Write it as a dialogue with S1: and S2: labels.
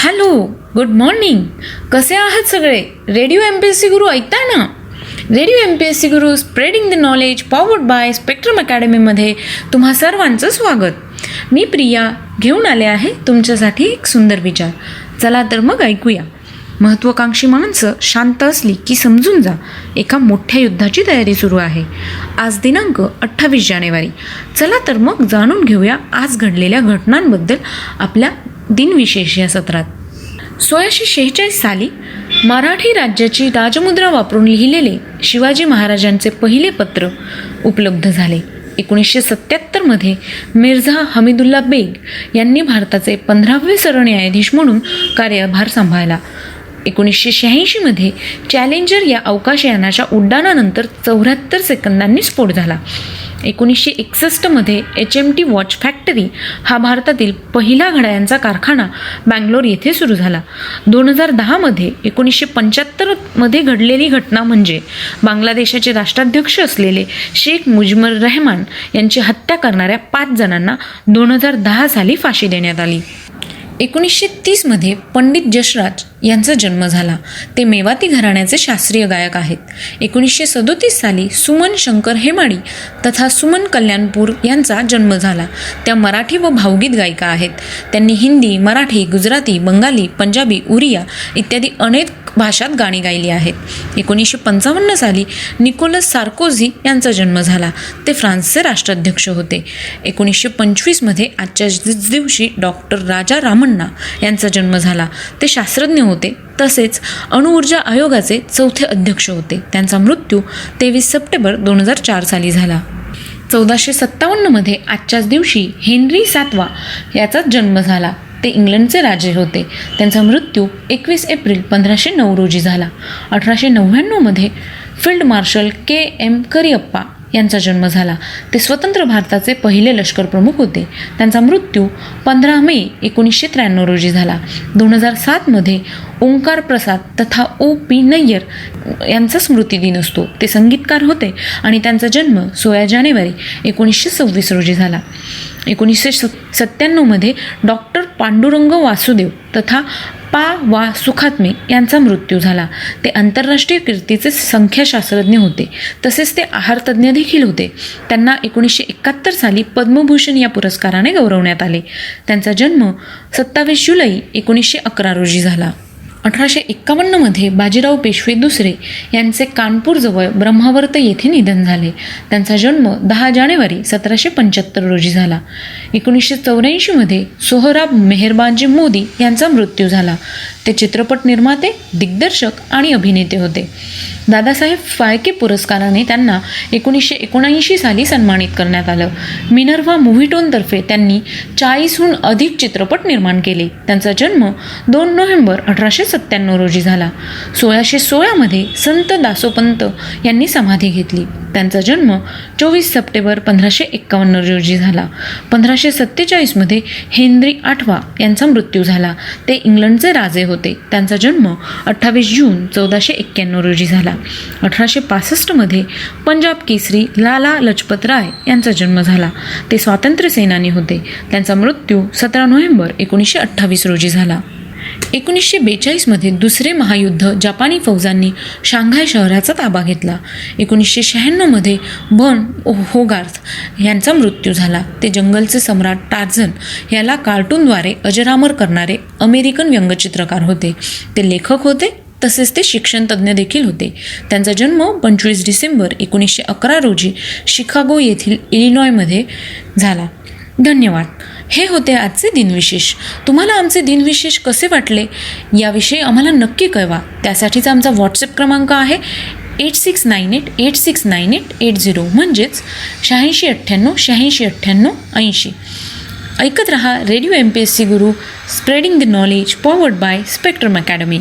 S1: Hello, good morning. कसे आहात सगळे? रेडिओ MPSC गुरु ऐकताय ना? Radio MPSC Guru spreading the knowledge powered by Spectrum अकॅडमीमध्ये तुम्हा सर्वांचं स्वागत. मी प्रिया घेऊन आले आहे तुमच्यासाठी एक सुंदर विचार. चला तर मग ऐकूया. महत्त्वाकांक्षी माणसं शांत असली की समजून जा, एका मोठ्या युद्धाची तयारी सुरू आहे. आज दिनांक 28 जानेवारी. चला तर मग जाणून घेऊया आज घडलेल्या घटनांबद्दल आपल्या दिनविशेष या सत्रात. 1646 साली मराठी राज्याची राजमुद्रा वापरून लिहिलेले शिवाजी महाराजांचे पहिले पत्र उपलब्ध झाले. 1977 मिर्झा हमीदुल्ला बेग यांनी भारताचे 15वे सरन्यायाधीश म्हणून कार्यभार सांभाळला. 1986 चॅलेंजर या अवकाशयानाच्या उड्डाणानंतर 74 सेकंदांनी स्फोट झाला. 1961 HMT वॉच फॅक्टरी हा भारतातील पहिला घड्याळांचा कारखाना बँगलोर येथे सुरू झाला. 2010 1975 घडलेली घटना म्हणजे बांगलादेशाचे राष्ट्राध्यक्ष असलेले शेख मुजीबुर रहमान यांची हत्या करणाऱ्या 5 जणांना 2010 साली फाशी देण्यात आली. 1930 पंडित जसराज यांचा जन्म झाला. ते मेवाती घराण्याचे शास्त्रीय गायक आहेत. 1937 साली सुमन शंकर हेमाडी तथा सुमन कल्याणपूर यांचा जन्म झाला. त्या मराठी व भावगीत गायिका आहेत. त्यांनी हिंदी, मराठी, गुजराती, बंगाली, पंजाबी, उरिया इत्यादी अनेक भाषात गाणी गायली आहेत. 1955 साली निकोलस सार्कोझी यांचा जन्म झाला. ते फ्रान्सचे राष्ट्राध्यक्ष होते. 1925 आजच्याच दिवशी डॉक्टर राजा रामण्णा यांचा जन्म झाला. ते शास्त्रज्ञ होते तसेच अणुऊर्जा आयोगाचे 4थे अध्यक्ष होते. त्यांचा मृत्यू 23 सप्टेंबर 2004 साली झाला. 1457 आजच्याच दिवशी हेनरी 7वा याचा जन्म झाला. ते इंग्लंडचे राजे होते. त्यांचा मृत्यू 21 एप्रिल 1509 रोजी झाला. 1899 फील्ड मार्शल KM करियप्पा यांचा जन्म झाला. ते स्वतंत्र भारताचे पहिले लष्कर प्रमुख होते. त्यांचा मृत्यू 15 मे 1993 रोजी झाला. 2007 ओंकार प्रसाद तथा OP नय्यर यांचा स्मृतिदिन असतो. ते संगीतकार होते आणि त्यांचा जन्म 16 जानेवारी 1926 रोजी झाला. 1997 डॉक्टर पांडुरंग वासुदेव तथा वा सुखात्मे यांचा मृत्यू झाला. ते आंतरराष्ट्रीय कीर्तीचे संख्याशास्त्रज्ञ होते तसेच ते आहारतज्ञ देखील होते. त्यांना 1971 साली पद्मभूषण या पुरस्काराने गौरवण्यात आले. त्यांचा जन्म 27 जुलै 1911 रोजी झाला. 1851 बाजीराव पेशवे दुसरे यांचे कानपूरजवळ ब्रह्मावर्त येथे निधन झाले. त्यांचा जन्म 10 जानेवारी 1775 रोजी झाला. 1984 सोहराब मेहरबानजी मोदी यांचा मृत्यू झाला. ते चित्रपट निर्माते, दिग्दर्शक आणि अभिनेते होते. दादासाहेब फाळके पुरस्काराने त्यांना 1979 साली सन्मानित करण्यात आलं. मिनर्व्हा मूव्हीटोनतर्फे त्यांनी 40हून अधिक चित्रपट निर्माण केले. त्यांचा जन्म 2 नोव्हेंबर 1897 रोजी झाला. 1616 संत दासोपंत यांनी समाधी घेतली. त्यांचा जन्म 24 सप्टेंबर 1551 रोजी झाला. 1547 हेनरी 8वा यांचा मृत्यू झाला. ते इंग्लंडचे राजे होते. त्यांचा जन्म 28 जून 1491 रोजी झाला. 1865 पंजाब केसरी लाला लजपत राय यांचा जन्म झाला. ते स्वातंत्र्य सेनानी होते. त्यांचा मृत्यू 17 नोव्हेंबर 1928 रोजी झाला. 1942 दुसरे महायुद्ध जपानी फौजांनी शांघाय शहराचा ताबा घेतला. 1996 व्हर्न होगार्थ यांचा मृत्यू झाला. ते जंगलचे सम्राट टार्झन याला कार्टूनद्वारे अजरामर करणारे अमेरिकन व्यंगचित्रकार होते. ते लेखक होते तसेच ते शिक्षणतज्ज्ञ देखील होते. त्यांचा जन्म 25 डिसेंबर 1911 रोजी शिकागो येथील इलिनॉयमध्ये झाला. धन्यवाद. हे होते आजचे दिनविशेष. तुम्हाला आमचे दिनविशेष कसे वाटले याविषयी आम्हाला नक्की कळवा. त्यासाठीचा आमचा व्हॉट्सअप क्रमांक आहे 8698869880 म्हणजेच 8698869880. ऐकत रहा radio MPSC Guru spreading the knowledge powered by spectrum academy.